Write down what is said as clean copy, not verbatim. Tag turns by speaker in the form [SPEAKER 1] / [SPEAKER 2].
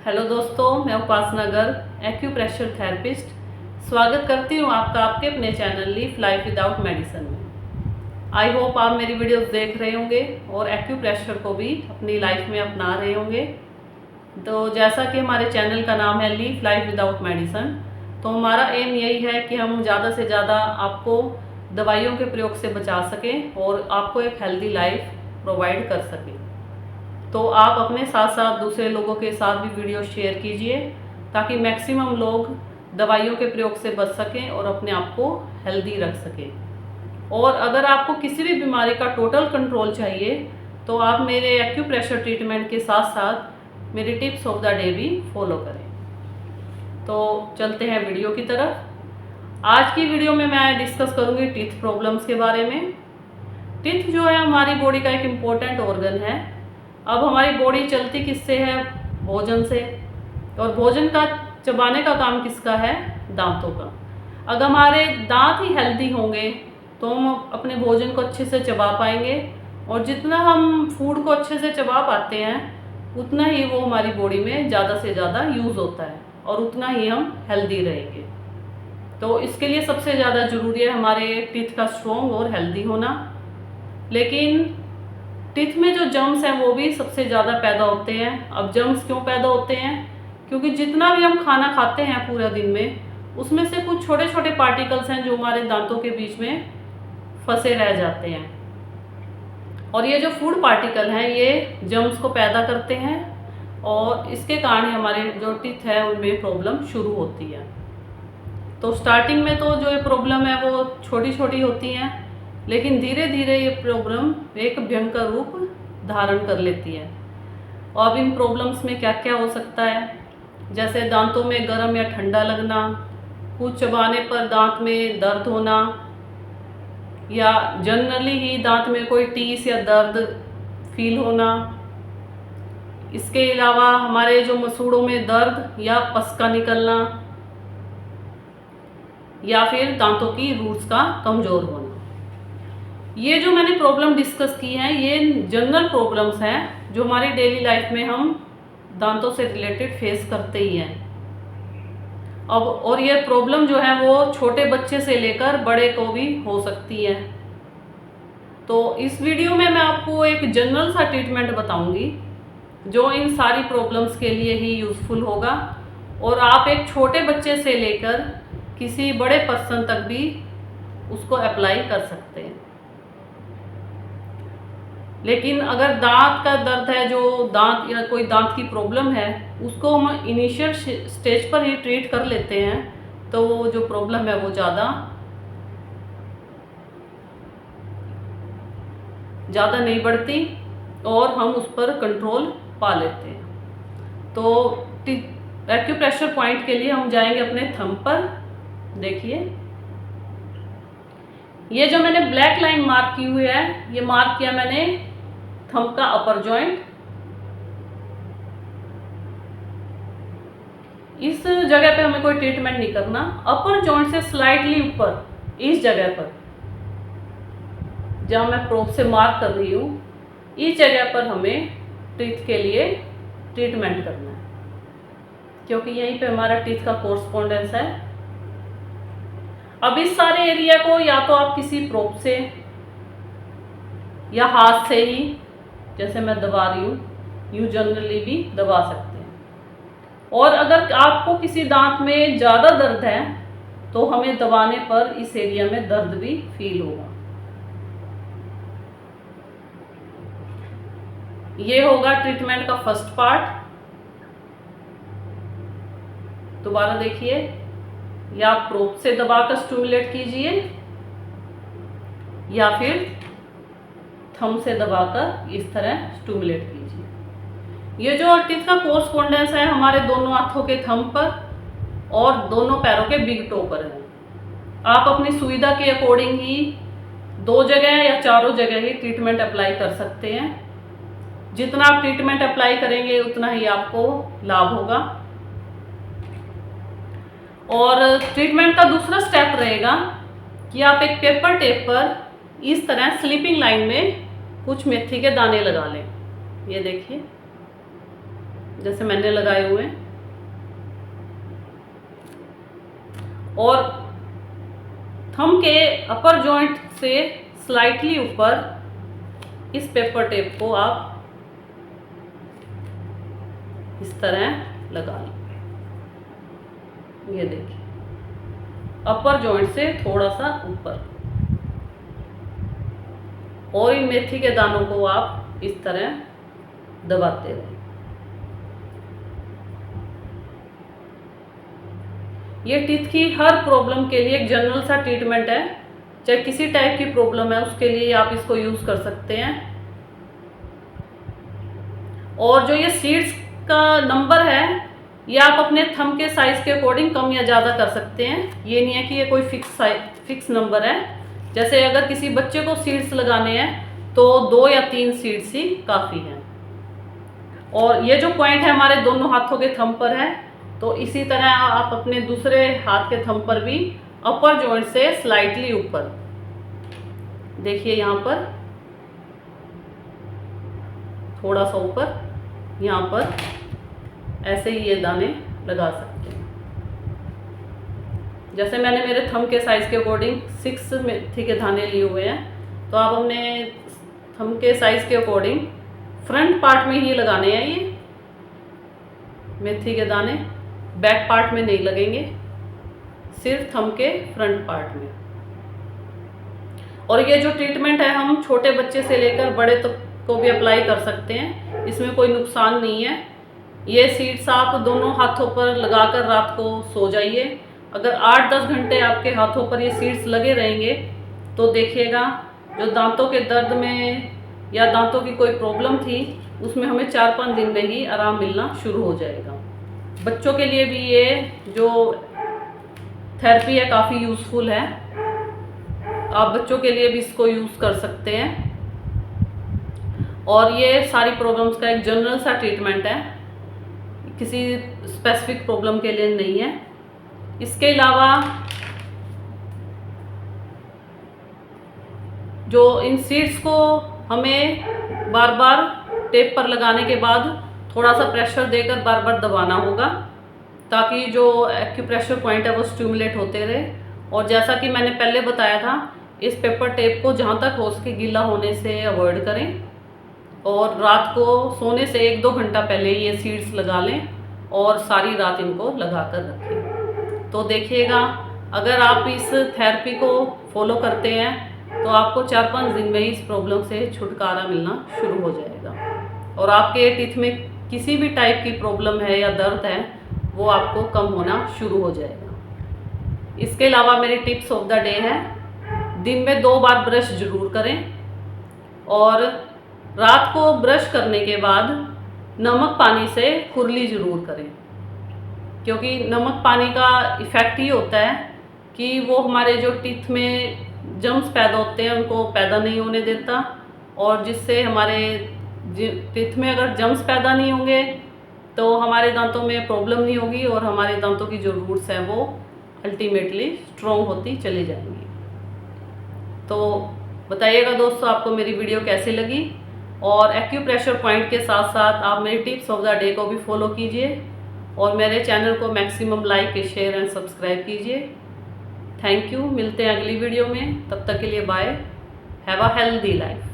[SPEAKER 1] Hello दोस्तों, मैं उपासना Garg acupressure therapist स्वागत करती हूँ आपका आपके अपने channel live life without medicine में। आई होप आप मेरी वीडियोस देख रहे होंगे और एक्यूप्रेशर को भी अपनी लाइफ में अपना रहे होंगे। तो जैसा कि हमारे चैनल का नाम है लीव लाइफ विदाउट मेडिसिन, तो हमारा एम यही है कि हम ज़्यादा से ज़्यादा आपको दवाइयों के प्रयोग से बचा सकें और आपको एक हेल्दी लाइफ प्रोवाइड कर सकें। तो आप अपने साथ साथ दूसरे लोगों के साथ भी वीडियो शेयर कीजिए ताकि मैक्सिमम लोग दवाइयों के प्रयोग से बच सकें और अपने आप को हेल्दी रख सकें। और अगर आपको किसी भी बीमारी का टोटल कंट्रोल चाहिए तो आप मेरे एक्यूप्रेशर ट्रीटमेंट के साथ साथ मेरी टिप्स ऑफ द डे भी फॉलो करें। तो चलते हैं वीडियो की तरफ। आज की वीडियो में मैं डिस्कस करूँगी टीथ प्रॉब्लम्स के बारे में। टीथ जो है हमारी बॉडी का एक इम्पोर्टेंट ऑर्गन है। अब हमारी बॉडी चलती किससे है? भोजन से। और भोजन का चबाने का काम किसका है? दांतों का। अगर हमारे दांत ही हेल्दी होंगे तो हम अपने भोजन को अच्छे से चबा पाएंगे, और जितना हम फूड को अच्छे से चबा पाते हैं उतना ही वो हमारी बॉडी में ज़्यादा से ज़्यादा यूज़ होता है और उतना ही हम हेल्दी रहेंगे। तो इसके लिए सबसे ज़्यादा ज़रूरी है हमारे टीथ का स्ट्रॉन्ग और हेल्दी होना। लेकिन टीथ में जो जर्म्स हैं वो भी सबसे ज़्यादा पैदा होते हैं। अब जर्म्स क्यों पैदा होते हैं? क्योंकि जितना भी हम खाना खाते हैं पूरा दिन में उसमें से कुछ छोटे छोटे पार्टिकल्स हैं जो हमारे दांतों के बीच में फंसे रह जाते हैं, और ये जो फूड पार्टिकल हैं ये जर्म्स को पैदा करते हैं और इसके कारण हमारे जो टीथ है उनमें प्रॉब्लम शुरू होती है। तो स्टार्टिंग में तो जो ये प्रॉब्लम है वो छोटी छोटी होती हैं, लेकिन धीरे धीरे ये प्रॉब्लम एक भयंकर रूप धारण कर लेती है। और अब इन प्रॉब्लम्स में क्या क्या हो सकता है? जैसे दांतों में गर्म या ठंडा लगना, कुछ चबाने पर दांत में दर्द होना, या जनरली ही दांत में कोई टीस या दर्द फील होना। इसके अलावा हमारे जो मसूड़ों में दर्द या पसका निकलना, या फिर दांतों की रूट्स का कमज़ोर होना। ये जो मैंने प्रॉब्लम डिस्कस की हैं ये जनरल प्रॉब्लम्स हैं जो हमारी डेली लाइफ में हम दांतों से रिलेटेड फेस करते ही हैं। अब और ये प्रॉब्लम जो है वो छोटे बच्चे से लेकर बड़े को भी हो सकती है। तो इस वीडियो में मैं आपको एक जनरल सा ट्रीटमेंट बताऊंगी जो इन सारी प्रॉब्लम्स के लिए ही यूज़फुल होगा, और आप एक छोटे बच्चे से लेकर किसी बड़े पर्सन तक भी उसको अप्लाई कर सकते हैं। लेकिन अगर दांत का दर्द है, जो दांत या कोई दांत की प्रॉब्लम है, उसको हम इनिशियल स्टेज पर ही ट्रीट कर लेते हैं तो वो जो प्रॉब्लम है वो ज़्यादा नहीं बढ़ती और हम उस पर कंट्रोल पा लेते हैं। तो एक्यूप्रेशर पॉइंट के लिए हम जाएंगे अपने थंब पर। देखिए ये जो मैंने ब्लैक लाइन मार्क की हुई है, ये मार्क किया मैंने थंब का अपर जॉइंट। इस जगह पे हमें कोई ट्रीटमेंट नहीं करना। अपर जॉइंट से स्लाइटली ऊपर इस जगह पर जहां मैं प्रोब से मार्क कर रही हूँ, इस जगह पर हमें टीथ के लिए ट्रीटमेंट करना है, क्योंकि यहीं पे हमारा टीथ का कोरस्पोंडेंस है। अब इस सारे एरिया को या तो आप किसी प्रोब से या हाथ से ही, जैसे मैं दबा रही हूँ, यूँ जनरली भी दबा सकते हैं। और अगर आपको किसी दांत में ज़्यादा दर्द है तो हमें दबाने पर इस एरिया में दर्द भी फील होगा। ये होगा ट्रीटमेंट का फर्स्ट पार्ट। दोबारा देखिए, या आप प्रोब से दबाकर स्टिमुलेट कीजिए या फिर थंब से दबाकर इस तरह स्टिमुलेट कीजिए। ये जो टीथ का कोरस्पोंडेंस है हमारे दोनों हाथों के थंब पर और दोनों पैरों के बिग टो पर है। आप अपनी सुविधा के अकॉर्डिंग ही 2 जगह या चारों जगह ही ट्रीटमेंट अप्लाई कर सकते हैं। जितना आप ट्रीटमेंट अप्लाई करेंगे उतना ही आपको लाभ होगा। और ट्रीटमेंट का दूसरा स्टेप रहेगा कि आप एक पेपर टेप पर इस तरह स्लीपिंग लाइन में कुछ मेथी के दाने लगा लें। ये देखिए, जैसे मैंने लगाए हुए हैं, और थंब के अपर जॉइंट से स्लाइटली ऊपर इस पेपर टेप को आप इस तरह लगा लें। ये देखिए, अपर जॉइंट से थोड़ा सा ऊपर, और इन मेथी के दानों को आप इस तरह दबाते रहें। ये टीथ की हर प्रॉब्लम के लिए एक जनरल सा ट्रीटमेंट है, चाहे किसी टाइप की प्रॉब्लम है उसके लिए आप इसको यूज कर सकते हैं। और जो ये सीड्स का नंबर है, ये आप अपने थंब के साइज के अकॉर्डिंग कम या ज़्यादा कर सकते हैं। ये नहीं है कि ये कोई फिक्स नंबर है। जैसे अगर किसी बच्चे को सीड्स लगाने हैं तो 2 या 3 सीड्स ही काफ़ी हैं। और ये जो पॉइंट है हमारे दोनों हाथों के थंब पर है, तो इसी तरह आप अपने दूसरे हाथ के थंब पर भी अपर जॉइंट से स्लाइटली ऊपर, देखिए यहाँ पर थोड़ा सा ऊपर, यहाँ पर ऐसे ही ये दाने लगा सकते हैं। जैसे मैंने मेरे थंब के साइज के अकॉर्डिंग 6 मेथी के दाने लिए हुए हैं, तो आप अपने थंब के साइज के अकॉर्डिंग फ्रंट पार्ट में ही लगाने हैं ये मेथी के दाने, बैक पार्ट में नहीं लगेंगे, सिर्फ थंब के फ्रंट पार्ट में। और ये जो ट्रीटमेंट है हम छोटे बच्चे से लेकर बड़े तक को भी अप्लाई कर सकते हैं, इसमें कोई नुकसान नहीं है। ये सीड्स आप दोनों हाथों पर लगाकर रात को सो जाइए। अगर 8-10 घंटे आपके हाथों पर ये सीड्स लगे रहेंगे तो देखिएगा जो दांतों के दर्द में या दांतों की कोई प्रॉब्लम थी उसमें हमें 4-5 दिन में ही आराम मिलना शुरू हो जाएगा। बच्चों के लिए भी ये जो थेरेपी है काफ़ी यूज़फुल है, आप बच्चों के लिए भी इसको यूज़ कर सकते हैं। और ये सारी प्रॉब्लम्स का एक जनरल सा ट्रीटमेंट है, किसी स्पेसिफिक प्रॉब्लम के लिए नहीं है। इसके अलावा जो इन सीड्स को हमें बार बार टेप पर लगाने के बाद थोड़ा सा प्रेशर देकर बार बार दबाना होगा, ताकि जो एक्यूप्रेशर पॉइंट है वो स्टिमुलेट होते रहे। और जैसा कि मैंने पहले बताया था, इस पेपर टेप को जहाँ तक हो सके गीला होने से अवॉइड करें, और रात को सोने से 1-2 घंटा पहले ये सीड्स लगा लें और सारी रात इनको लगा कर रखें। तो देखिएगा, अगर आप इस थेरेपी को फॉलो करते हैं तो आपको 4-5 दिन में ही इस प्रॉब्लम से छुटकारा मिलना शुरू हो जाएगा, और आपके टीथ में किसी भी टाइप की प्रॉब्लम है या दर्द है वो आपको कम होना शुरू हो जाएगा। इसके अलावा मेरी टिप्स ऑफ द डे है, दिन में 2 बार ब्रश जरूर करें, और रात को ब्रश करने के बाद नमक पानी से कुरली ज़रूर करें, क्योंकि नमक पानी का इफ़ेक्ट ही होता है कि वो हमारे जो टीथ में जम्स पैदा होते हैं उनको पैदा नहीं होने देता, और जिससे हमारे टीथ में अगर जम्स पैदा नहीं होंगे तो हमारे दांतों में प्रॉब्लम नहीं होगी, और हमारे दांतों की जो रूट्स हैं वो अल्टीमेटली स्ट्रॉन्ग होती चली जाएंगी। तो बताइएगा दोस्तों आपको मेरी वीडियो कैसी लगी, और एक्यूप्रेशर पॉइंट के साथ साथ आप मेरी टिप्स ऑफ द डे को भी फॉलो कीजिए, और मेरे चैनल को maximum like, share and subscribe कीजिए। थैंक यू, मिलते हैं अगली वीडियो में, तब तक के लिए bye, have a healthy life.